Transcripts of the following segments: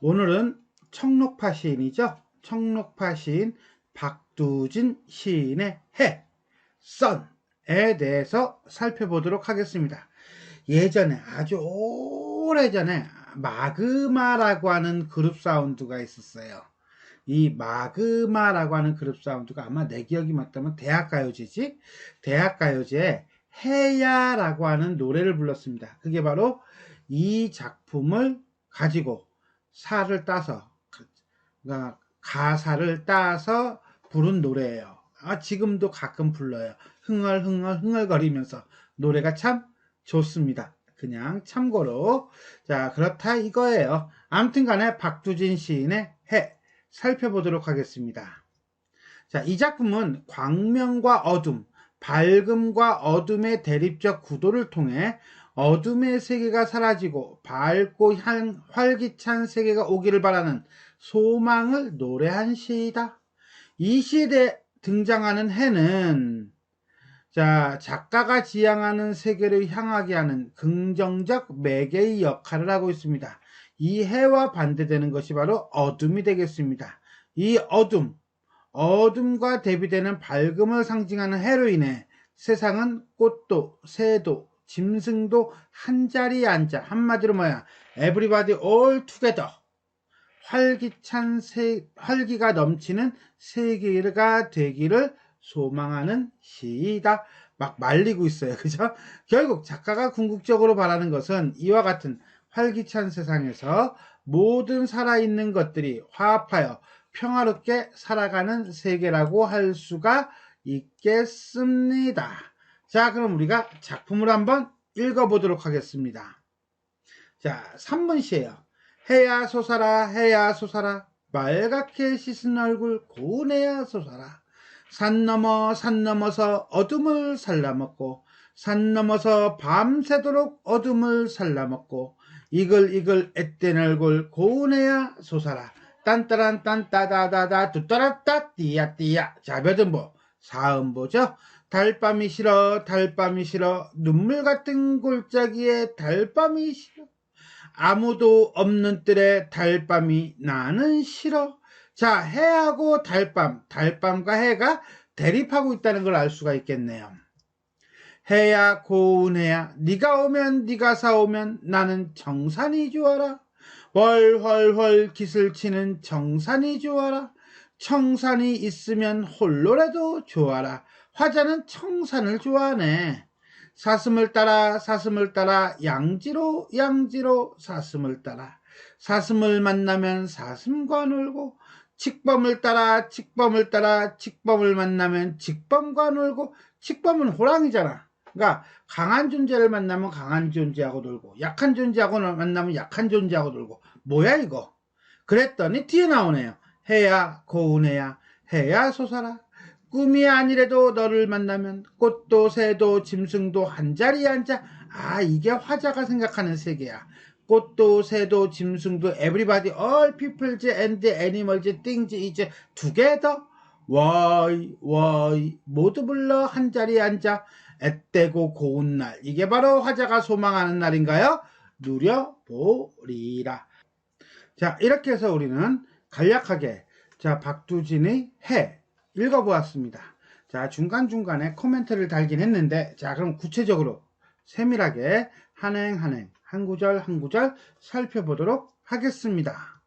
오늘은 청록파 시인이죠. 청록파 시인 박두진 시인의 해, 선에 대해서 살펴보도록 하겠습니다. 예전에 아주 오래전에 마그마라고 하는 그룹 사운드가 있었어요. 이 마그마라고 하는 그룹 사운드가 아마 내 기억이 맞다면 대학가요제지. 대학가요제에 해야라고 하는 노래를 불렀습니다. 그게 바로 이 작품을 가지고 사를 따서, 그러니까 가사를 따서 부른 노래예요. 지금도 가끔 불러요. 흥얼흥얼거리면서 노래가 참 좋습니다. 그냥 참고로. 자, 그렇다 이거예요. 아무튼 간에 박두진 시인의 해 살펴보도록 하겠습니다. 자, 이 작품은 광명과 어둠, 밝음과 어둠의 대립적 구도를 통해 어둠의 세계가 사라지고 밝고 활기찬 세계가 오기를 바라는 소망을 노래한 시이다. 이 시에 등장하는 해는 작가가 지향하는 세계를 향하게 하는 긍정적 매개의 역할을 하고 있습니다. 이 해와 반대되는 것이 바로 어둠이 되겠습니다. 이 어둠과 대비되는 밝음을 상징하는 해로 인해 세상은 꽃도 새도 짐승도 한자리에 앉아, 한마디로 뭐야, everybody all together, 활기가 넘치는 세계가 되기를 소망하는 시이다. 막 말리고 있어요. 그죠? 결국 작가가 궁극적으로 바라는 것은 이와 같은 활기찬 세상에서 모든 살아있는 것들이 화합하여 평화롭게 살아가는 세계라고 할 수가 있겠습니다. 자, 그럼 우리가 작품을 한번 읽어보도록 하겠습니다. 자, 3번 시예요. 해야 솟아라, 해야 솟아라, 빨갛게 씻은 얼굴 고운해야 솟아라. 산 넘어서 어둠을 살라먹고, 산 넘어서 밤새도록 어둠을 살라먹고, 이글이글 앳된 얼굴 고운해야 솟아라. 딴따란 딴따다다다 뚜따라따 띠야띠야. 자, 몇 음보? 4음보죠. 달밤이 싫어, 달밤이 싫어, 눈물 같은 골짜기에 달밤이 싫어, 아무도 없는 뜰에 달밤이 나는 싫어. 자, 해하고 달밤과 해가 대립하고 있다는 걸 알 수가 있겠네요. 해야 고운해야, 네가 오면 네가 사오면 나는 정산이 좋아라. 월월월 기슬치는 정산이 좋아라. 청산이 있으면 홀로라도 좋아라. 화자는 청산을 좋아하네. 사슴을 따라 양지로 사슴을 따라, 사슴을 만나면 사슴과 놀고, 칙범을 따라 칙범을 만나면 칙범과 놀고. 칙범은 호랑이잖아. 그러니까 강한 존재를 만나면 강한 존재하고 놀고, 약한 존재하고 만나면 약한 존재하고 놀고. 뭐야 이거? 그랬더니 뒤에 나오네요. 해야 고운해야, 해야 솟아라. 꿈이 아니래도 너를 만나면 꽃도 새도 짐승도 한자리에 앉아. 이게 화자가 생각하는 세계야. 꽃도 새도 짐승도 everybody, all peoples and animals, things is together. 와이 모두 불러 한자리에 앉아. 앳되고 고운 날, 이게 바로 화자가 소망하는 날인가요? 누려보리라. 자, 이렇게 해서 우리는 간략하게 박두진의 해 읽어보았습니다. 자, 중간중간에 코멘트를 달긴 했는데, 자, 그럼 구체적으로 세밀하게 한행 한 구절 한 구절 살펴보도록 하겠습니다.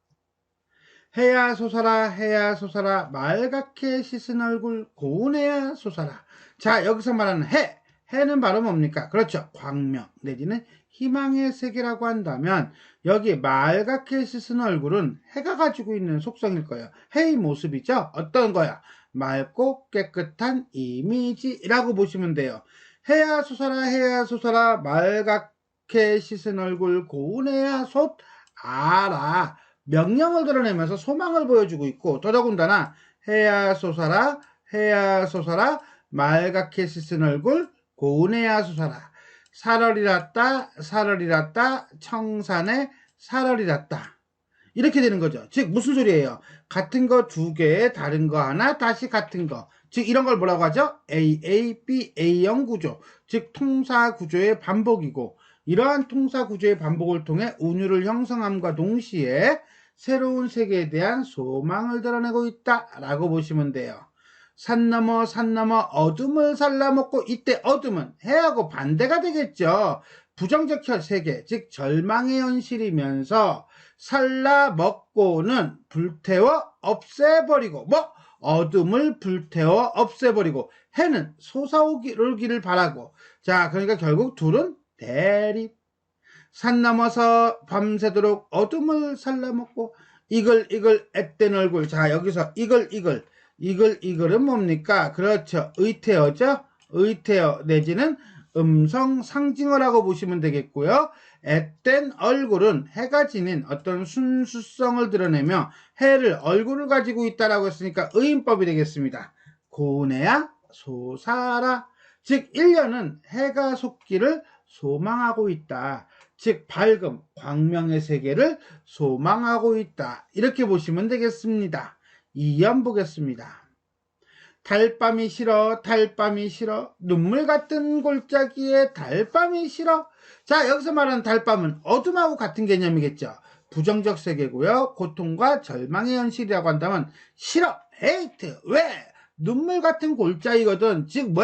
해야 솟아라 말갛게 씻은 얼굴 고운해야 솟아라. 자, 여기서 말하는 해는 바로 뭡니까? 그렇죠, 광명 내지는 희망의 세계라고 한다면, 여기 말갛게 씻은 얼굴은 해가 가지고 있는 속성일 거예요. 해의 모습이죠. 어떤 거야? 맑고 깨끗한 이미지라고 보시면 돼요. 해야 솟아라 말갛게 씻은 얼굴 고운해야 솟아라. 명령을 드러내면서 소망을 보여주고 있고, 더더군다나 해야 솟아라 말갛게 씻은 얼굴 고운해야 솟아라. 살얼이랐다 청산에 살얼이랐다. 이렇게 되는 거죠. 즉 무슨 소리예요? 같은 거 두 개, 다른 거 하나, 다시 같은 거. 즉 이런 걸 뭐라고 하죠? AA, A형 구조. 즉 통사 구조의 반복이고, 이러한 통사 구조의 반복을 통해 운율을 형성함과 동시에 새로운 세계에 대한 소망을 드러내고 있다라고 보시면 돼요. 산 넘어 어둠을 살라먹고, 이때 어둠은 해하고 반대가 되겠죠. 부정적 세계, 즉 절망의 현실이면서 살라먹고는 불태워 없애버리고, 어둠을 불태워 없애버리고, 해는 솟아오르기를 바라고. 자, 그러니까 결국 둘은 대립. 산 넘어서 밤새도록 어둠을 살라먹고, 이글 앳된 얼굴. 자, 여기서 이글은 뭡니까? 그렇죠. 의태어죠. 의태어 내지는 음성 상징어라고 보시면 되겠고요. 앳된 얼굴은 해가 지닌 어떤 순수성을 드러내며 해를 얼굴을 가지고 있다라고 했으니까 의인법이 되겠습니다. 고운해야 솟아라. 즉 1년은 해가 솟기를 소망하고 있다. 즉 밝음, 광명의 세계를 소망하고 있다. 이렇게 보시면 되겠습니다. 2연 보겠습니다. 달밤이 싫어, 달밤이 싫어, 눈물 같은 골짜기에 달밤이 싫어. 자, 여기서 말하는 달밤은 어둠하고 같은 개념이겠죠. 부정적 세계고요. 고통과 절망의 현실이라고 한다면 싫어, 헤이트, 왜? 눈물 같은 골짜기거든. 즉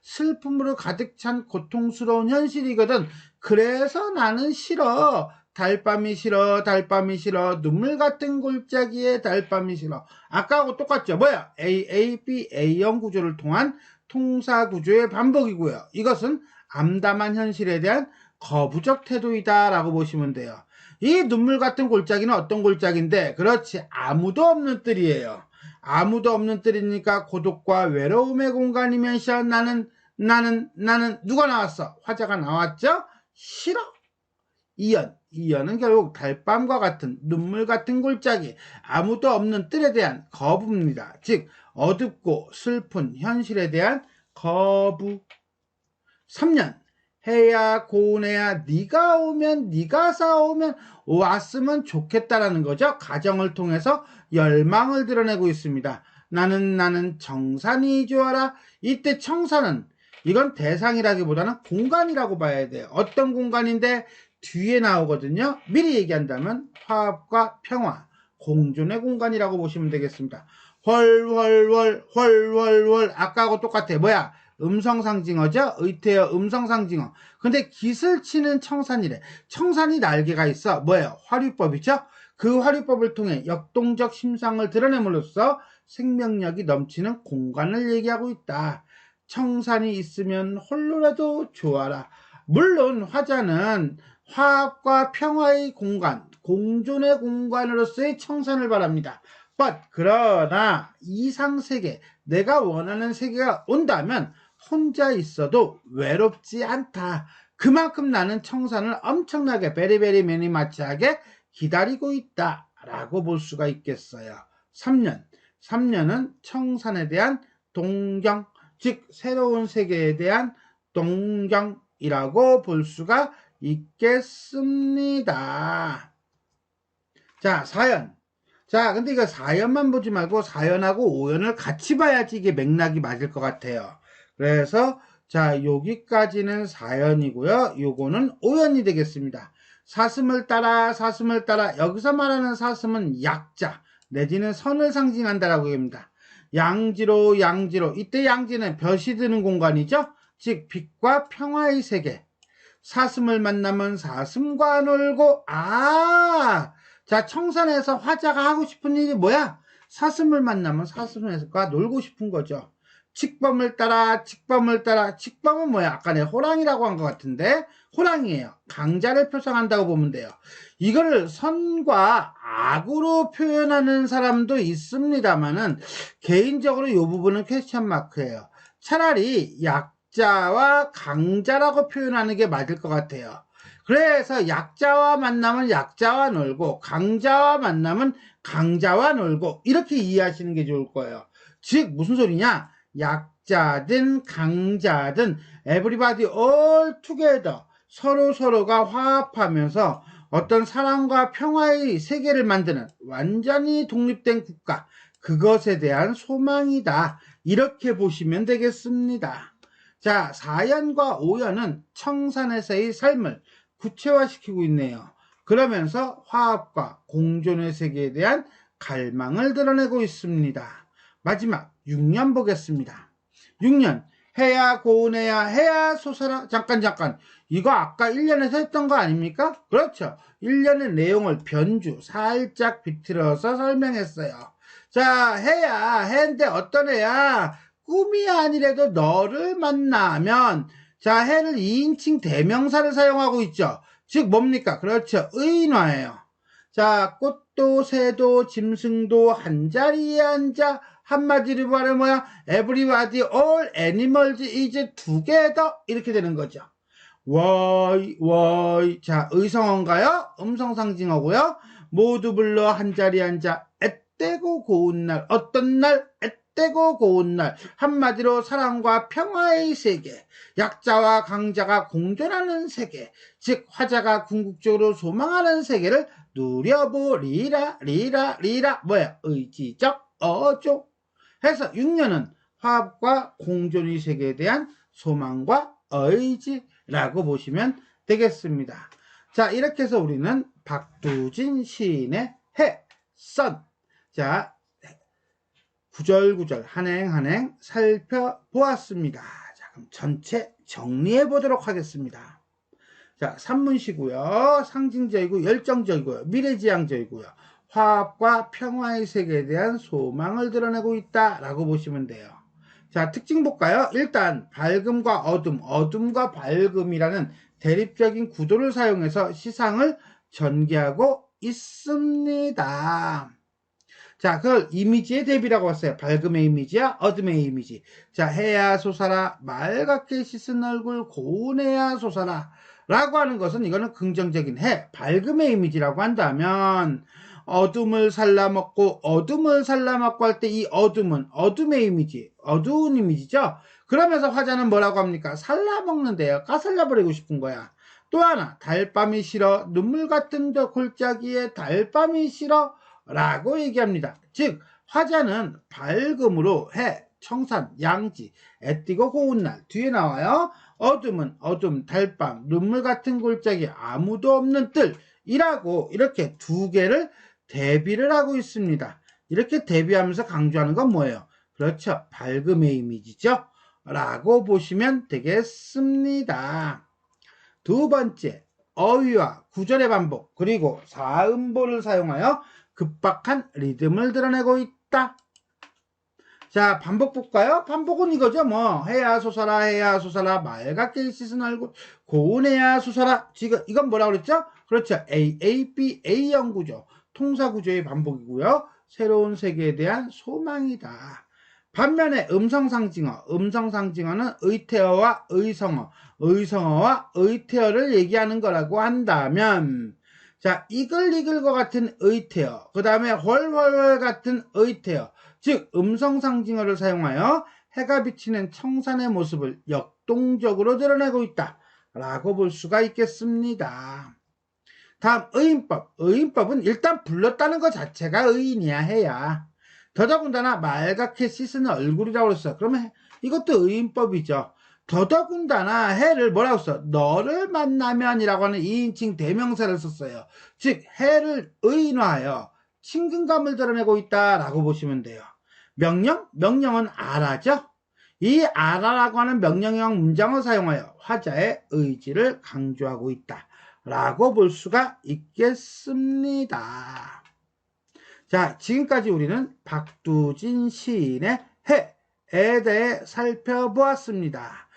슬픔으로 가득 찬 고통스러운 현실이거든. 그래서 나는 싫어. 달밤이 싫어, 달밤이 싫어, 눈물 같은 골짜기에 달밤이 싫어. 아까하고 똑같죠. A, B, A형 구조를 통한 통사 구조의 반복이고요. 이것은 암담한 현실에 대한 거부적 태도이다 라고 보시면 돼요. 이 눈물 같은 골짜기는 어떤 골짜기인데, 그렇지, 아무도 없는 뜰이에요. 아무도 없는 뜰이니까 고독과 외로움의 공간이면서 나는 누가 나왔어? 화자가 나왔죠? 싫어. 이연은 결국 달밤과 같은 눈물 같은 골짜기, 아무도 없는 뜰에 대한 거부입니다. 즉 어둡고 슬픈 현실에 대한 거부. 3년 해야 고운해야 네가 오면, 네가 싸우면 왔으면 좋겠다라는 거죠. 가정을 통해서 열망을 드러내고 있습니다. 나는 청산이 좋아라. 이때 청산은 이건 대상이라기보다는 공간이라고 봐야 돼요. 어떤 공간인데 뒤에 나오거든요. 미리 얘기한다면 화합과 평화, 공존의 공간이라고 보시면 되겠습니다. 헐 아까하고 똑같아. 음성상징어죠. 의태어 음성상징어. 근데 깃을 치는 청산이래. 청산이 날개가 있어. 화류법이죠. 그 화류법을 통해 역동적 심상을 드러냄으로써 생명력이 넘치는 공간을 얘기하고 있다. 청산이 있으면 홀로라도 좋아라. 물론 화자는 화합과 평화의 공간, 공존의 공간으로서의 청산을 바랍니다. 그러나 이상세계, 내가 원하는 세계가 온다면 혼자 있어도 외롭지 않다. 그만큼 나는 청산을 엄청나게 베리베리 매니 마치하게 기다리고 있다 라고 볼 수가 있겠어요. 3년은 청산에 대한 동경, 즉 새로운 세계에 대한 동경이라고 볼 수가 있겠습니다. 자, 4연. 자, 근데 이거 4연만 보지 말고 4연하고 5연을 같이 봐야지 이게 맥락이 맞을 것 같아요. 그래서 자, 여기까지는 4연이고요. 요거는 5연이 되겠습니다. 사슴을 따라 여기서 말하는 사슴은 약자 내지는 선을 상징한다라고 합니다. 양지로 이때 양지는 볕이 드는 공간이죠. 즉 빛과 평화의 세계. 사슴을 만나면 사슴과 놀고, 자, 청산에서 화자가 하고 싶은 일이 뭐야? 사슴을 만나면 사슴과 놀고 싶은 거죠. 칙범을 따라 칙범은 뭐야? 아까 내가 호랑이라고 한 것 같은데 호랑이에요. 강자를 표상한다고 보면 돼요. 이거를 선과 악으로 표현하는 사람도 있습니다만은 개인적으로 이 부분은 퀘스천 마크예요. 차라리 약자와 강자라고 표현하는 게 맞을 것 같아요. 그래서 약자와 만나면 약자와 놀고 강자와 만나면 강자와 놀고 이렇게 이해하시는 게 좋을 거예요. 즉 무슨 소리냐? 약자든 강자든 everybody all together 서로가 화합하면서 어떤 사랑과 평화의 세계를 만드는 완전히 독립된 국가, 그것에 대한 소망이다. 이렇게 보시면 되겠습니다. 자, 4연과 5연은 청산에서의 삶을 구체화시키고 있네요. 그러면서 화합과 공존의 세계에 대한 갈망을 드러내고 있습니다. 마지막 6년 보겠습니다. 6년 해야 고운해야 해야 솟아라. 잠깐 이거 아까 1년에서 했던 거 아닙니까? 그렇죠. 1년의 내용을 변주 살짝 비틀어서 설명했어요. 자, 해인데 어떤 해야? 꿈이 아니래도 너를 만나면, 자, 해를 2인칭 대명사를 사용하고 있죠. 즉 뭡니까? 그렇죠. 의인화예요. 자, 꽃도 새도 짐승도 한자리에 앉아. 한마디로 말하면 뭐야? Everybody, all animals is together. 이렇게 되는 거죠. 자, 의성어인가요? 음성상징어고요. 모두 불러 한자리에 앉아. 앳되고 고운 날. 어떤 날? 앳되고 고운 날. 한마디로 사랑과 평화의 세계. 약자와 강자가 공존하는 세계. 즉 화자가 궁극적으로 소망하는 세계를 누려보리라. 뭐야? 의지적 어조. 해서 6년은 화합과 공존의 세계에 대한 소망과 의지라고 보시면 되겠습니다. 자, 이렇게 해서 우리는 박두진 시인의 해, 선. 자, 구절구절 한행 살펴보았습니다. 자, 그럼 전체 정리해 보도록 하겠습니다. 자, 산문시고요. 상징적이고 열정적이고요. 미래지향적이고요. 화합과 평화의 세계에 대한 소망을 드러내고 있다라고 보시면 돼요. 자, 특징 볼까요? 일단 밝음과 어둠, 어둠과 밝음이라는 대립적인 구도를 사용해서 시상을 전개하고 있습니다. 자, 그걸 이미지의 대비라고 했어요. 밝음의 이미지야, 어둠의 이미지. 자, 해야 솟아라, 맑게 씻은 얼굴 고운해야 솟아라 라고 하는 것은 이거는 긍정적인 해, 밝음의 이미지라고 한다면 어둠을 살라먹고 할 때 이 어둠은 어둠의 이미지, 어두운 이미지죠. 그러면서 화자는 뭐라고 합니까? 살라먹는데요. 까살려버리고 싶은 거야. 또 하나, 달밤이 싫어, 눈물 같은 골짜기에 달밤이 싫어 라고 얘기합니다. 즉 화자는 밝음으로 해, 청산, 양지, 애띠고 고운 날 뒤에 나와요. 어둠은 어둠, 달밤, 눈물 같은 골짜기, 아무도 없는 뜰이라고 이렇게 두 개를 대비를 하고 있습니다. 이렇게 대비하면서 강조하는 건 뭐예요? 그렇죠. 밝음의 이미지죠. 라고 보시면 되겠습니다. 두 번째, 어휘와 구절의 반복 그리고 사음보를 사용하여 급박한 리듬을 드러내고 있다. 자, 반복 볼까요? 반복은 이거죠. 뭐 해야 솟아라 맑게 씻은 얼굴 고운해야 솟아라. 지금 이건 뭐라고 그랬죠? 그렇죠. AABA형 구조, 통사 구조의 반복이고요. 새로운 세계에 대한 소망이다. 반면에 음성상징어는 의태어와 의성어와 의태어를 얘기하는 거라고 한다면, 자, 이글이글과 같은 의태어, 그 다음에 훨훨훨 같은 의태어, 즉 음성상징어를 사용하여 해가 비치는 청산의 모습을 역동적으로 드러내고 있다 라고 볼 수가 있겠습니다. 다음 의인법은 일단 불렀다는 것 자체가 의인이야. 해야. 더더군다나 맑게 씻은 얼굴이라고 했어. 그러면 이것도 의인법이죠. 더더군다나 해를 뭐라고 써? 너를 만나면이라고 하는 2인칭 대명사를 썼어요. 즉 해를 의인화하여 친근감을 드러내고 있다라고 보시면 돼요. 명령은 아라죠. 이 아라라고 하는 명령형 문장을 사용하여 화자의 의지를 강조하고 있다 라고 볼 수가 있겠습니다. 자, 지금까지 우리는 박두진 시인의 해에 대해 살펴보았습니다.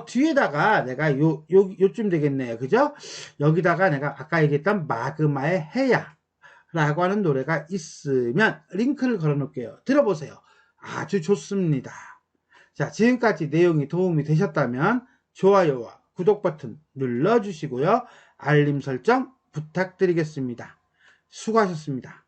뒤에다가 내가 요쯤 되겠네요. 그죠? 여기다가 내가 아까 얘기했던 마그마의 해야 라고 하는 노래가 있으면 링크를 걸어 놓을게요. 들어보세요. 아주 좋습니다. 자, 지금까지 내용이 도움이 되셨다면 좋아요와 구독 버튼 눌러주시고요. 알림 설정 부탁드리겠습니다. 수고하셨습니다.